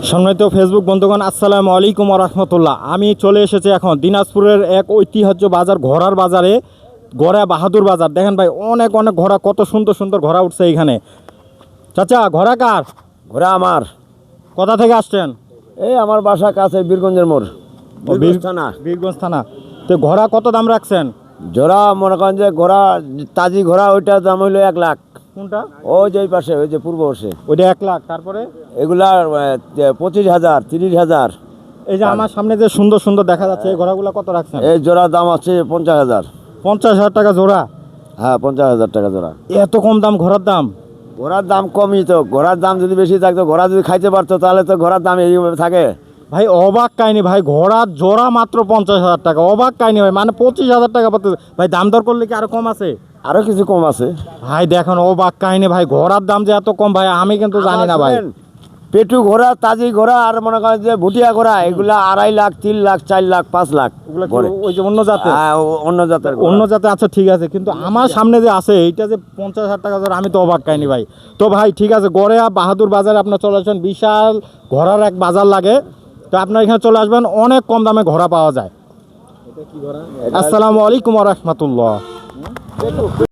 সম্মানিত ফেসবুক বন্ধুগণ, আসসালামু আলাইকুম ওয়া রাহমাতুল্লাহ। আমি চলে এসেছি এখন দিনাজপুরের এক ঐতিহ্য বাজার, ঘোড়ার বাজারে, গড়া বাহাদুর বাজার। দেখেন ভাই, অনেক অনেক ঘোড়া, কত সুন্দর সুন্দর ঘোড়া উঠছে এইখানে। চাচা, ঘোড়া কার? ঘোড়া আমার। কোথা থেকে আসছেন? এই আমার বাসা কাছে বীরগঞ্জের মোড়, বীরগঞ্জ থানা। বীরগঞ্জ থানা। তো ঘোড়া কত দাম রাখছেন? জোড়া মনে করেন যে ঘোড়া, তাজি ঘোড়া, ওইটার দাম হইলো 1 লাখ। কোনটা? ওই যে ওই পাশে, ওই যে পূর্ব পাশে, ওইটা 1 লাখ। তারপরে এগুলার 25,000, 30,000। এই যে আমার সামনে যে সুন্দর সুন্দর দেখা যাচ্ছে, এই ঘোড়াগুলো কত রাখছেন? এই জোড়ার দাম আছে 50,000। 50,000 টাকা জোড়া? হ্যাঁ, 50,000 টাকা জোড়া। এত কম দাম ঘোড়ার দাম? ঘোড়ার দাম কমই তো। ঘোড়ার দাম যদি বেশি থাকতো, ঘোড়া যদি খাইতে পারতো, তাহলে তো ঘোড়ার দাম এইভাবে থাকে। ভাই অবাক কাহিনী ভাই, ঘোড়ার জোড়া মাত্র 50,000 টাকা। অবাক কাহিনী ভাই, মানে 25,000 টাকা পাচ্ছে ভাই। দাম দর করলে কি আরো কম আছে? আরো কিছু কম আছে ভাই। দেখেন অবাক কাহিনী ভাই, ঘোড়ার দাম যে এত কম ভাই, আমি কিন্তু জানি না ভাই। পেটু ঘোড়া, তাজি ঘোড়া, আর মনে করেন যে ভুটিয়া ঘোড়া, এগুলা 2.5 লাখ, 3 লাখ, 4 লাখ, 5 লাখ। ওগুলো কি ওই যে অন্য জাতের? হ্যাঁ, অন্য জাতের। অন্য জাতে আচ্ছা, ঠিক আছে, কিন্তু আমার সামনে যে আছে এইটা যে 50,000 টাকা জোড়া, আমি তো অবাক কাহিনী ভাই। তো ভাই ঠিক আছে, গড়িয়া বাহাদুর বাজারে আপনার চলে আসবেন। বিশাল ঘোড়ার এক বাজার লাগে, তো আপনার এখানে চলে আসবেন, অনেক কম দামে ঘোড়া পাওয়া যায়। আসসালামু আলাইকুম ওয়া রাহমাতুল্লাহ।